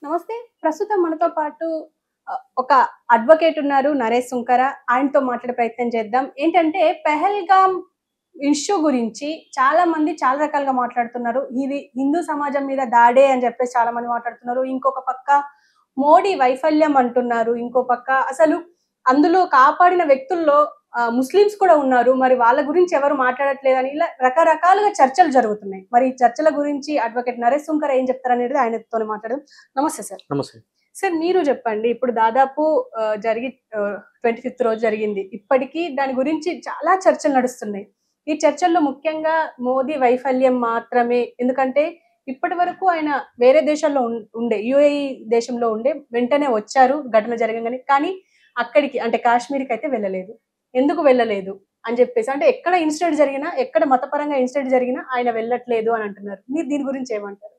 నమస్తే. ప్రస్తుతం మనతో పాటు ఒక అడ్వకేట్ ఉన్నారు నరేష్ సుంకర. ఆయనతో మాట్లాడే ప్రయత్నం చేద్దాం. ఏంటంటే పెహల్గామ్ ఇష్యూ గురించి చాలా మంది చాలా రకాలుగా మాట్లాడుతున్నారు. ఇది హిందూ సమాజం మీద దాడే అని చెప్పేసి చాలా మంది మాట్లాడుతున్నారు. ఇంకొక పక్క మోడీ వైఫల్యం అంటున్నారు. ఇంకో పక్క అసలు అందులో కాపాడిన వ్యక్తుల్లో ముస్లిమ్స్ కూడా ఉన్నారు. మరి వాళ్ళ గురించి ఎవరు మాట్లాడట్లేదని ఇలా రకరకాలుగా చర్చలు జరుగుతున్నాయి. మరి ఈ చర్చల గురించి అడ్వకేట్ నరేష్ సుంకర ఏం చెప్తారనేది ఆయనతోనే మాట్లాడదాం. నమస్తే సార్. నమస్తే సార్, మీరు చెప్పండి. ఇప్పుడు దాదాపు 25th రోజు జరిగింది. ఇప్పటికీ దాని గురించి చాలా చర్చలు నడుస్తున్నాయి. ఈ చర్చల్లో ముఖ్యంగా మోదీ వైఫల్యం మాత్రమే. ఎందుకంటే ఇప్పటి వరకు ఆయన వేరే దేశాల్లో ఉండే యుఏఈ దేశంలో ఉండే వెంటనే వచ్చారు ఘటన జరగగానే. కానీ అక్కడికి అంటే కాశ్మీర్కి అయితే వెళ్ళలేదు. ఎందుకు వెళ్ళలేదు అని చెప్పేసి, అంటే ఎక్కడ ఇన్సిడెంట్ జరిగినా, ఎక్కడ మతపరంగా ఇన్సిడెంట్ జరిగినా ఆయన వెళ్ళట్లేదు అని అంటున్నారు. మీరు దీని గురించి ఏమంటారు?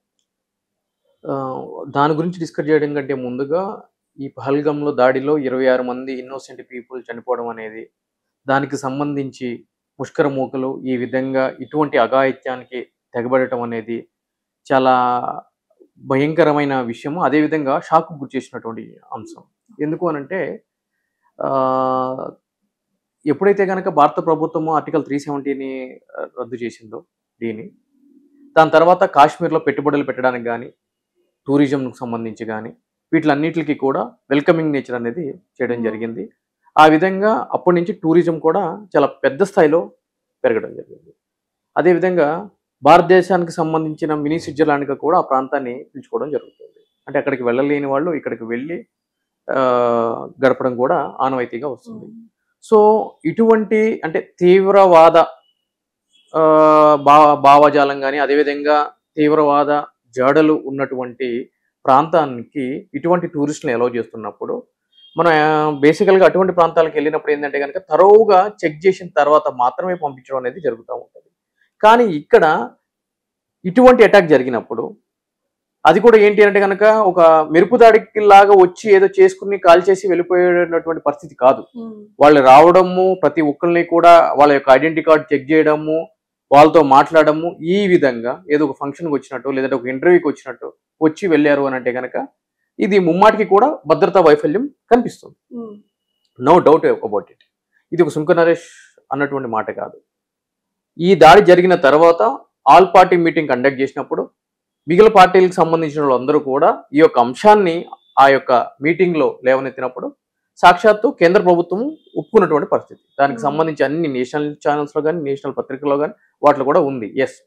దాని గురించి డిస్కస్ చేయడం కంటే ముందుగా ఈ పహల్గామ్లో దాడిలో 26 మంది ఇన్నోసెంట్ పీపుల్ చనిపోవడం అనేది, దానికి సంబంధించి ముష్కర మూకలు ఈ విధంగా ఇటువంటి అఘాయిత్యానికి తెగబడటం అనేది చాలా భయంకరమైన విషయము. అదేవిధంగా షాక్కు గురి చేసినటువంటి అంశం. ఎందుకు అనంటే ఎప్పుడైతే కనుక భారత ప్రభుత్వము ఆర్టికల్ 370ని రద్దు చేసిందో దీని, దాని తర్వాత కాశ్మీర్లో పెట్టుబడులు పెట్టడానికి కానీ, టూరిజంకు సంబంధించి కానీ వీటిలన్నిటికీ కూడా వెల్కమింగ్ నేచర్ అనేది చేయడం జరిగింది. ఆ విధంగా అప్పటి నుంచి టూరిజం కూడా చాలా పెద్ద స్థాయిలో పెరగడం జరిగింది. అదేవిధంగా భారతదేశానికి సంబంధించిన మినీ స్విట్జర్లాండ్గా కూడా ఆ ప్రాంతాన్ని పిలుచుకోవడం జరుగుతుంది. అంటే అక్కడికి వెళ్ళలేని వాళ్ళు ఇక్కడికి వెళ్ళి గడపడం కూడా ఆనవాయితీగా వస్తుంది. సో ఇటువంటి అంటే తీవ్రవాద భావజాలం కానీ, అదేవిధంగా తీవ్రవాద జాడలు ఉన్నటువంటి ప్రాంతానికి ఇటువంటి టూరిస్టులను అలౌ చేస్తున్నప్పుడు మనం బేసికల్గా అటువంటి ప్రాంతాలకు వెళ్ళినప్పుడు ఏంటంటే కనుక తరోవుగా చెక్ చేసిన తర్వాత మాత్రమే పంపించడం అనేది జరుగుతూ ఉంటుంది. కానీ ఇక్కడ ఇటువంటి అటాక్ జరిగినప్పుడు అది కూడా ఏంటి అంటే కనుక ఒక మెరుపు దాడికి లాగా వచ్చి ఏదో చేసుకుని కాల్ చేసి వెళ్ళిపోయేటటువంటి పరిస్థితి కాదు. వాళ్ళు రావడము, ప్రతి ఒక్కరిని కూడా వాళ్ళ యొక్క ఐడెంటిటీ కార్డు చెక్ చేయడము, వాళ్ళతో మాట్లాడము, ఈ విధంగా ఏదో ఒక ఫంక్షన్కి వచ్చినట్టు లేదంటే ఒక ఇంటర్వ్యూకి వచ్చినట్టు వచ్చి వెళ్ళారు అని అంటే కనుక ఇది ముమ్మాటికి కూడా భద్రతా వైఫల్యం కనిపిస్తుంది. No doubt about it. ఇది ఒక సుంకర నరేష్ అన్నటువంటి మాట కాదు. ఈ దాడి జరిగిన తర్వాత ఆల్ పార్టీ మీటింగ్ కండక్ట్ చేసినప్పుడు మిగిలిన పార్టీలకు సంబంధించిన వాళ్ళందరూ కూడా ఈ యొక్క అంశాన్ని ఆ యొక్క మీటింగ్లో లేవనెత్తినప్పుడు సాక్షాత్తు కేంద్ర ప్రభుత్వం ఒప్పుకున్నటువంటి పరిస్థితి. దానికి సంబంధించి అన్ని నేషనల్ ఛానల్స్లో కానీ, నేషనల్ పత్రికల్లో కానీ వాటిలో కూడా ఉంది. ఎస్,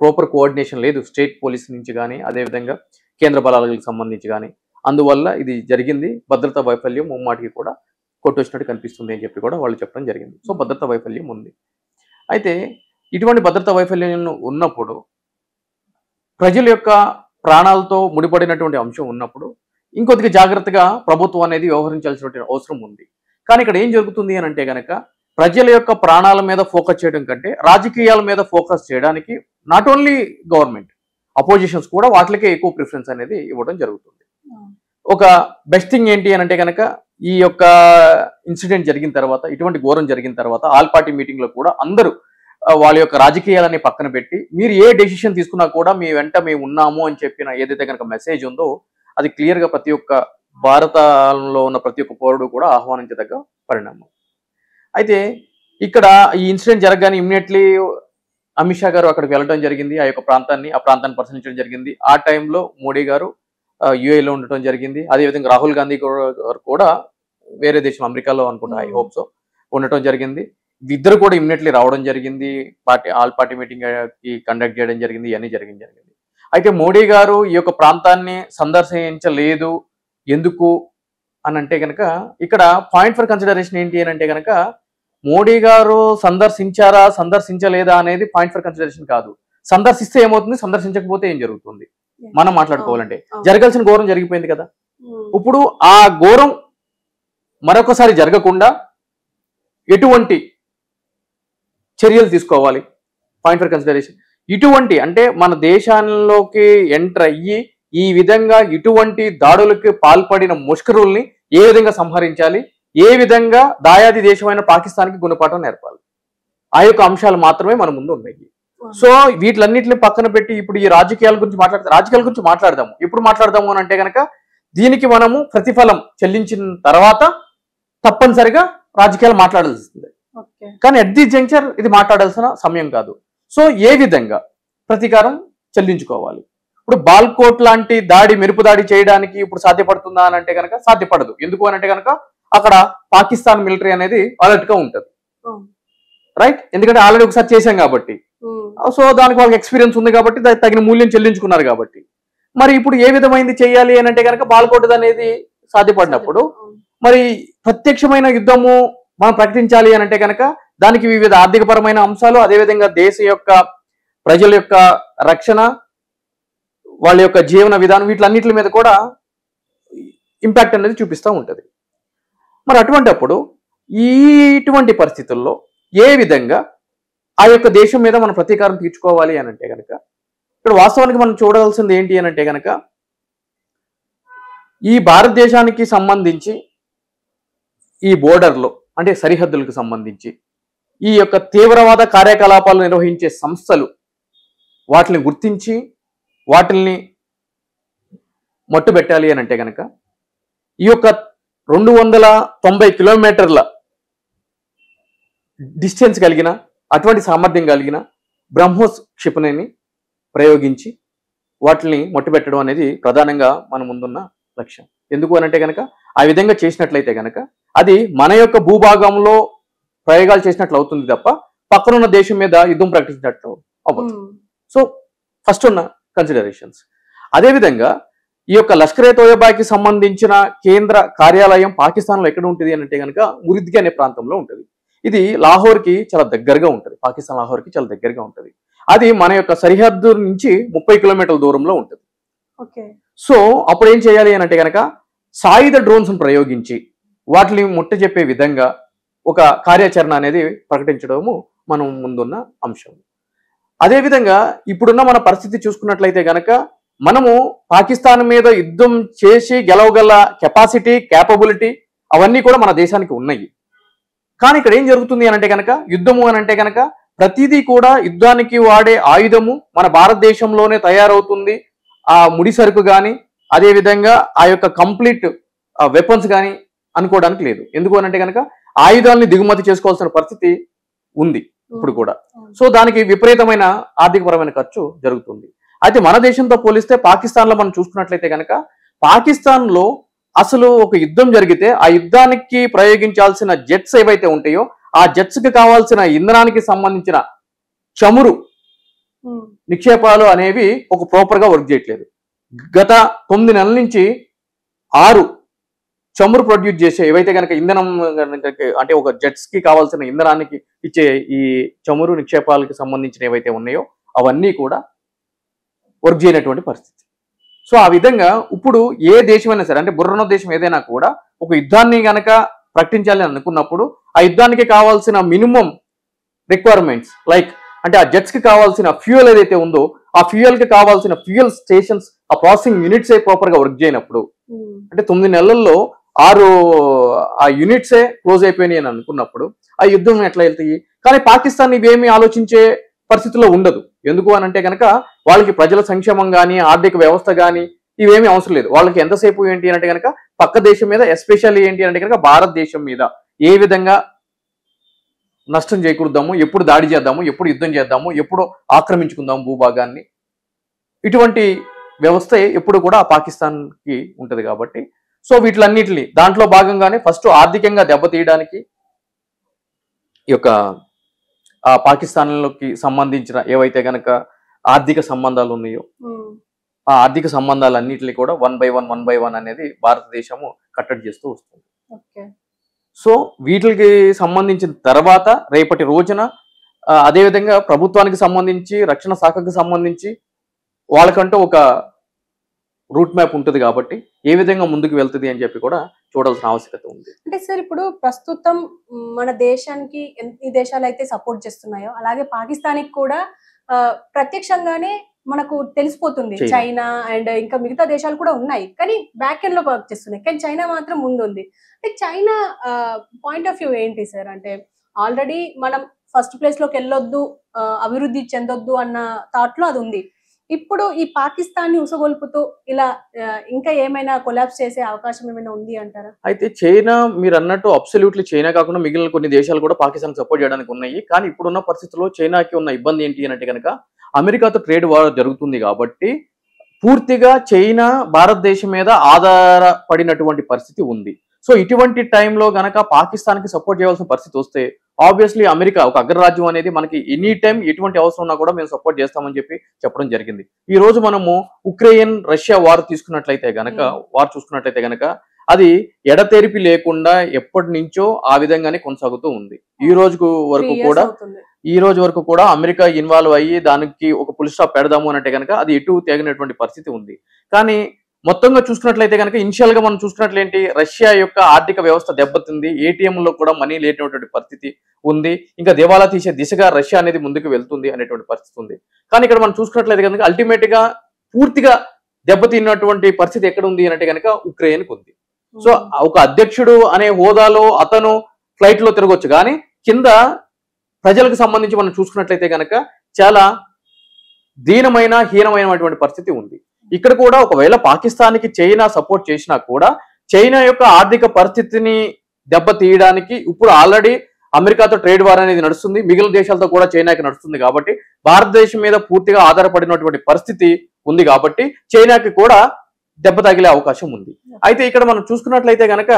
ప్రాపర్ కోఆర్డినేషన్ లేదు స్టేట్ పోలీస్ నుంచి కానీ, అదేవిధంగా కేంద్ర బలాలకు సంబంధించి కానీ. అందువల్ల ఇది జరిగింది. భద్రతా వైఫల్యం ముమ్మాటికి కూడా కొట్టొచ్చినట్టు కనిపిస్తుంది అని చెప్పి కూడా వాళ్ళు చెప్పడం జరిగింది. సో భద్రతా వైఫల్యం ఉంది. అయితే ఇటువంటి భద్రతా వైఫల్యం ఉన్నప్పుడు, ప్రజల యొక్క ప్రాణాలతో ముడిపడినటువంటి అంశం ఉన్నప్పుడు ఇంకొద్దిగా జాగ్రత్తగా ప్రభుత్వం అనేది వ్యవహరించాల్సిన అవసరం ఉంది. కానీ ఇక్కడ ఏం జరుగుతుంది అని అంటే కనుక ప్రజల యొక్క ప్రాణాల మీద ఫోకస్ చేయడం కంటే రాజకీయాల మీద ఫోకస్ చేయడానికి నాట్ ఓన్లీ గవర్నమెంట్, అపోజిషన్స్ కూడా వాటికే ఎక్కువ ప్రిఫరెన్స్ అనేది ఇవ్వడం జరుగుతుంది. ఒక బెస్ట్ థింగ్ ఏంటి అని అంటే కనుక ఈ యొక్క ఇన్సిడెంట్ జరిగిన తర్వాత, ఇటువంటి ఘోరం జరిగిన తర్వాత ఆల్ పార్టీ మీటింగ్లో కూడా అందరూ వాళ్ళ యొక్క రాజకీయాలని పక్కన పెట్టి మీరు ఏ డెసిషన్ తీసుకున్నా కూడా మీ వెంట మేము ఉన్నాము అని చెప్పిన ఏదైతే కనుక మెసేజ్ ఉందో అది క్లియర్గా ప్రతి ఒక్క భారతంలో ఉన్న ప్రతి ఒక్క పౌరుడు కూడా ఆహ్వానించదగ్గ పరిణామం. అయితే ఇక్కడ ఈ ఇన్సిడెంట్ జరగగానే ఇమ్మీడియట్లీ అమిత్ షా గారు అక్కడికి వెళ్ళడం జరిగింది. ఆ ప్రాంతాన్ని పరిశీలించడం జరిగింది. ఆ టైంలో మోడీ గారు యుఏలో ఉండటం జరిగింది. అదేవిధంగా రాహుల్ గాంధీ గారు కూడా వేరే దేశం, అమెరికాలో అనుకుంటా, ఐ హోప్ సో, ఉండటం జరిగింది. ఇద్దరు కూడా ఇమ్మీడియట్లీ రావడం జరిగింది. ఆల్ పార్టీ మీటింగ్ కండక్ట్ చేయడం జరిగింది. ఇవన్నీ జరిగింది. అయితే మోడీ గారు ఈ యొక్క ప్రాంతాన్ని సందర్శించలేదు ఎందుకు అని అంటే కనుక ఇక్కడ పాయింట్ ఫర్ కన్సిడరేషన్ ఏంటి అని అంటే కనుక మోడీ గారు సందర్శించారా సందర్శించలేదా అనేది పాయింట్ ఫర్ కన్సిడరేషన్ కాదు. సందర్శిస్తే ఏమవుతుంది, సందర్శించకపోతే ఏం జరుగుతుంది మనం మాట్లాడుకోవాలంటే. జరగాల్సిన ఘోరం జరిగిపోయింది కదా. ఇప్పుడు ఆ ఘోరం మరొకసారి జరగకుండా ఎటువంటి చర్యలు తీసుకోవాలి, పాయింట్ ఫర్ కన్సిడరేషన్. ఇటువంటి అంటే మన దేశాల్లోకి ఎంటర్ అయ్యి ఈ విధంగా ఇటువంటి దాడులకి పాల్పడిన ముష్కరుల్ని ఏ విధంగా సంహరించాలి, ఏ విధంగా దాయాది దేశమైన పాకిస్తాన్కి గుణపాఠం నేర్పాలి, ఆ యొక్క అంశాలు మాత్రమే మన ముందు ఉన్నాయి. సో వీటిలన్నింటిని పక్కన పెట్టి ఇప్పుడు ఈ రాజకీయాల గురించి మాట్లాడదాము. ఎప్పుడు మాట్లాడదాము అని అంటే కనుక దీనికి మనము ప్రతిఫలం చెల్లించిన తర్వాత తప్పనిసరిగా రాజకీయాలు మాట్లాడాల్సిందే. కానీ అట్ ది జంక్చర్ ఇది మాట్లాడాల్సిన సమయం కాదు. సో ఏ విధంగా ప్రతీకారం చెల్లించుకోవాలి? ఇప్పుడు బాల్కోట్ లాంటి దాడి, మెరుపు దాడి చేయడానికి ఇప్పుడు సాధ్యపడుతుందా అని అంటే కనుక సాధ్యపడదు. ఎందుకు అని అంటే కనుక అక్కడ పాకిస్తాన్ మిలిటరీ అనేది అలర్ట్ గా ఉంటుంది, రైట్? ఎందుకంటే ఆల్రెడీ ఒకసారి చేశాం కాబట్టి, సో దానికి వాళ్ళకి ఎక్స్పీరియన్స్ ఉంది కాబట్టి తగిన మూల్యం చెల్లించుకున్నారు కాబట్టి. మరి ఇప్పుడు ఏ విధమైంది చేయాలి అని అంటే కనుక బాల్కోట్ అనేది సాధ్యపడినప్పుడు మరి ప్రత్యక్షమైన యుద్ధము మనం ప్రకటించాలి అని అంటే కనుక దానికి వివిధ ఆర్థికపరమైన అంశాలు, అదేవిధంగా దేశ యొక్క ప్రజల యొక్క రక్షణ, వాళ్ళ యొక్క జీవన విధానం, వీటిలన్నిటి మీద కూడా ఇంపాక్ట్ అనేది చూపిస్తూ ఉంటుంది. మరి అటువంటిప్పుడు ఇటువంటి పరిస్థితుల్లో ఏ విధంగా ఆ యొక్క దేశం మీద మనం ప్రతీకారం తీర్చుకోవాలి అని అంటే కనుక ఇక్కడ వాస్తవానికి మనం చూడాల్సింది ఏంటి అని అంటే కనుక ఈ భారతదేశానికి సంబంధించి ఈ బోర్డర్లో అంటే సరిహద్దులకు సంబంధించి ఈ యొక్క తీవ్రవాద కార్యకలాపాలు నిర్వహించే సంస్థలు వాటిని గుర్తించి వాటిల్ని మట్టుబెట్టాలి అని అంటే కనుక ఈ యొక్క 290 కిలోమీటర్ల డిస్టెన్స్ కలిగిన అటువంటి సామర్థ్యం కలిగిన బ్రహ్మోస్ క్షిపణిని ప్రయోగించి వాటిని మట్టుబెట్టడం అనేది ప్రధానంగా మన ముందున్న లక్ష్యం. ఎందుకు అని అంటే కనుక ఆ విధంగా చేసినట్లయితే కనుక అది మన యొక్క భూభాగంలో ప్రయోగాలు చేసినట్లు అవుతుంది తప్ప పక్కనున్న దేశం మీద యుద్ధం ప్రకటించినట్లు అవ్వదు. సో ఫస్ట్ ఉన్న కన్సిడరేషన్స్. అదేవిధంగా ఈ యొక్క లష్కరే తోయబాకి సంబంధించిన కేంద్ర కార్యాలయం పాకిస్తాన్లో ఎక్కడ ఉంటుంది అని అంటే కనుక మురిద్గి అనే ప్రాంతంలో ఉంటుంది. ఇది లాహోర్కి చాలా దగ్గరగా ఉంటుంది, పాకిస్తాన్ లాహోర్కి చాలా దగ్గరగా ఉంటుంది. అది మన యొక్క సరిహద్దు నుంచి 30 కిలోమీటర్ల దూరంలో ఉంటుంది. సో అప్పుడు ఏం చేయాలి అని అంటే కనుక సాయుధ డ్రోన్స్ ప్రయోగించి వాటిని ముట్ట చెప్పే విధంగా ఒక కార్యాచరణ అనేది ప్రకటించడము మనం ముందున్న అంశం. అదేవిధంగా ఇప్పుడున్న మన పరిస్థితి చూసుకున్నట్లయితే కనుక మనము పాకిస్తాన్ మీద యుద్ధం చేసి గెలవగల కెపాసిటీ, క్యాపబిలిటీ అవన్నీ కూడా మన దేశానికి ఉన్నాయి. కానీ ఇక్కడ ఏం జరుగుతుంది అని అంటే కనుక యుద్ధము అని అంటే కనుక ప్రతిదీ కూడా యుద్ధానికి వాడే ఆయుధము మన భారతదేశంలోనే తయారవుతుంది. ఆ ముడి సరుకు కానీ అదేవిధంగా ఆ యొక్క కంప్లీట్ వెపన్స్ కానీ అనుకోవడానికి లేదు. ఎందుకు అని అంటే కనుక ఆయుధాలని దిగుమతి చేసుకోవాల్సిన పరిస్థితి ఉంది ఇప్పుడు కూడా. సో దానికి విపరీతమైన ఆర్థికపరమైన ఖర్చు జరుగుతుంది. అయితే మన దేశంతో పోలిస్తే పాకిస్తాన్లో మనం చూసుకున్నట్లయితే కనుక పాకిస్తాన్లో అసలు ఒక యుద్ధం జరిగితే ఆ యుద్ధానికి ప్రయోగించాల్సిన జెట్స్ ఏవైతే ఉంటాయో ఆ జెట్స్ కి కావాల్సిన ఇంధనానికి సంబంధించిన చమురు నిక్షేపాలు అనేవి ఒక ప్రాపర్ గా వర్క్ చేయట్లేదు. గత 9 నెలల నుంచి 6 చమురు ప్రొడ్యూస్ చేసే ఏవైతే కనుక ఇంధనం అంటే ఒక జెట్స్ కి కావాల్సిన ఇంధనానికి ఇచ్చే ఈ చమురు నిక్షేపాలకు సంబంధించిన ఏవైతే ఉన్నాయో అవన్నీ కూడా వర్క్ చేయనటువంటి పరిస్థితి. సో ఆ విధంగా ఇప్పుడు ఏ దేశమైనా సరే అంటే బుర్రన దేశం ఏదైనా కూడా ఒక యుద్ధాన్ని గనక ప్రకటించాలి అనుకున్నప్పుడు ఆ యుద్ధానికి కావాల్సిన మినిమం రిక్వైర్మెంట్స్ లైక్ అంటే ఆ జెట్స్ కి కావాల్సిన ఫ్యూయల్ ఏదైతే ఉందో ఆ ఫ్యూయల్ కి కావాల్సిన ఫ్యూయల్ స్టేషన్స్, ఆ ప్రాసెసింగ్ యూనిట్స్ ప్రాపర్ గా వర్క్ చేయనప్పుడు అంటే 9 నెలల్లో 6 ఆ యూనిట్సే క్లోజ్ అయిపోయినాయి అని అనుకున్నప్పుడు ఆ యుద్ధం ఎట్లా వెళ్తాయి? కానీ పాకిస్తాన్ ఇవేమీ ఆలోచించే పరిస్థితిలో ఉండదు. ఎందుకు అని అంటే కనుక వాళ్ళకి ప్రజల సంక్షేమం కానీ ఆర్థిక వ్యవస్థ కానీ ఇవేమీ అవసరం లేదు. వాళ్ళకి ఎంతసేపు ఏంటి అంటే కనుక పక్క దేశం మీద ఎస్పెషల్లీ ఏంటి అంటే కనుక భారతదేశం మీద ఏ విధంగా నష్టం చేకూరుద్దాము, ఎప్పుడు దాడి చేద్దాము, ఎప్పుడు యుద్ధం చేద్దాము, ఎప్పుడు ఆక్రమించుకుందాము భూభాగాన్ని, ఇటువంటి వ్యవస్థ ఎప్పుడు కూడా పాకిస్తాన్కి ఉంటుంది కాబట్టి సో వీటిలన్నిటిని దాంట్లో భాగంగానే ఫస్ట్ ఆర్థికంగా దెబ్బతీయడానికి ఈ యొక్క పాకిస్తాన్లోకి సంబంధించిన ఏవైతే గనక ఆర్థిక సంబంధాలు ఉన్నాయో ఆ ఆర్థిక సంబంధాలన్నిటిని కూడా 1 by 1 అనేది భారతదేశము కట్టడి చేస్తూ వస్తుంది. సో వీటికి సంబంధించిన తర్వాత రేపటి రోజున అదేవిధంగా ప్రభుత్వానికి సంబంధించి రక్షణ శాఖకు సంబంధించి వాళ్ళకంటూ ఒక రూట్ మ్యాప్ ఉంటుంది కాబట్టి ఏ విధంగా ముందుకు వెళ్తుంది అని చెప్పి కూడా చూడాల్సిన ఆవశ్యకత ఉంది. అంటే సార్ ఇప్పుడు ప్రస్తుతం మన దేశానికి ఎన్ని దేశాలు అయితే సపోర్ట్ చేస్తున్నాయో అలాగే పాకిస్తాన్కి కూడా ప్రత్యక్షంగానే మనకు తెలిసిపోతుంది. చైనా అండ్ ఇంకా మిగతా దేశాలు కూడా ఉన్నాయి కానీ బ్యాక్ ఎండ్ లో వర్క్ చేస్తున్నాయి. కానీ చైనా మాత్రం ముందు ఉంది. అంటే చైనా పాయింట్ ఆఫ్ వ్యూ ఏంటి సార్? అంటే ఆల్రెడీ మనం ఫస్ట్ ప్లేస్ లోకి వెళ్ళొద్దు, అభివృద్ధి చెందొద్దు అన్న థాట్ లో అది ఉంది. ఇప్పుడు ఈ పాకిస్తాన్ ని ఉసగొల్పుతూ ఇలా ఇంకా ఏమైనా కొలాబ్స్ చేసే అవకాశం ఏమైనా ఉంది అంటారా? అయితే చైనా మీరు అన్నట్టు అబ్సల్యూట్లీ చైనా కాకుండా మిగిలిన కొన్ని దేశాలు కూడా పాకిస్తాన్ సపోర్ట్ చేయడానికి ఉన్నాయి. కానీ ఇప్పుడున్న పరిస్థితుల్లో చైనాకి ఉన్న ఇబ్బంది ఏంటి అంటే కనుక అమెరికాతో ట్రేడ్ వార్ జరుగుతుంది కాబట్టి పూర్తిగా చైనా భారతదేశం మీద ఆధారపడినటువంటి పరిస్థితి ఉంది. సో ఇటువంటి టైంలో గనక పాకిస్తాన్కి సపోర్ట్ చేయాల్సిన పరిస్థితి వస్తే ఆబ్వియస్లీ అమెరికా ఒక అగ్రరాజ్యం అనేది మనకి ఎనీ టైం ఎటువంటి అవసరం ఉన్నా కూడా మేము సపోర్ట్ చేస్తామని చెప్పడం జరిగింది. ఈ రోజు మనము ఉక్రెయిన్ రష్యా వార్ చూసుకున్నట్లయితే గనక అది ఎడతెరిపి లేకుండా ఎప్పటి నుంచో ఆ విధంగానే కొనసాగుతూ ఉంది. ఈ రోజు వరకు కూడా అమెరికా ఇన్వాల్వ్ అయ్యి దానికి ఒక ఫుల్ స్టాప్ పెడదాము అంటే కనుక అది ఎటు తెగినటువంటి పరిస్థితి ఉంది. కానీ మొత్తంగా చూసుకున్నట్లయితే కనుక ఇనిషియల్ గా మనం చూసుకున్నట్లేంటి రష్యా యొక్క ఆర్థిక వ్యవస్థ దెబ్బతింది, ఏటీఎంలో కూడా మనీ లేనటువంటి పరిస్థితి ఉంది, ఇంకా దివాలా తీసే దిశగా రష్యా అనేది ముందుకు వెళ్తుంది అనేటువంటి పరిస్థితి ఉంది. కానీ ఇక్కడ మనం చూసుకున్నట్లయితే కనుక అల్టిమేట్ గా పూర్తిగా దెబ్బతిన్నటువంటి పరిస్థితి ఎక్కడ ఉంది అంటే కనుక ఉక్రెయిన్కి ఉంది. సో ఒక అధ్యక్షుడు అనే హోదాలో అతను ఫ్లైట్ లో తిరగొచ్చు, కానీ కింద ప్రజలకు సంబంధించి మనం చూసుకున్నట్లయితే కనుక చాలా హీనమైనటువంటి పరిస్థితి ఉంది. ఇక్కడ కూడా ఒకవేళ పాకిస్తాన్కి చైనా సపోర్ట్ చేసినా కూడా చైనా యొక్క ఆర్థిక పరిస్థితిని దెబ్బతీయడానికి ఇప్పుడు ఆల్రెడీ అమెరికాతో ట్రేడ్ వార్ అనేది నడుస్తుంది, మిగిలిన దేశాలతో కూడా చైనాకి నడుస్తుంది. కాబట్టి భారతదేశం మీద పూర్తిగా ఆధారపడినటువంటి పరిస్థితి ఉంది కాబట్టి చైనాకి కూడా దెబ్బ తగిలే అవకాశం ఉంది. అయితే ఇక్కడ మనం చూసుకున్నట్లయితే గనక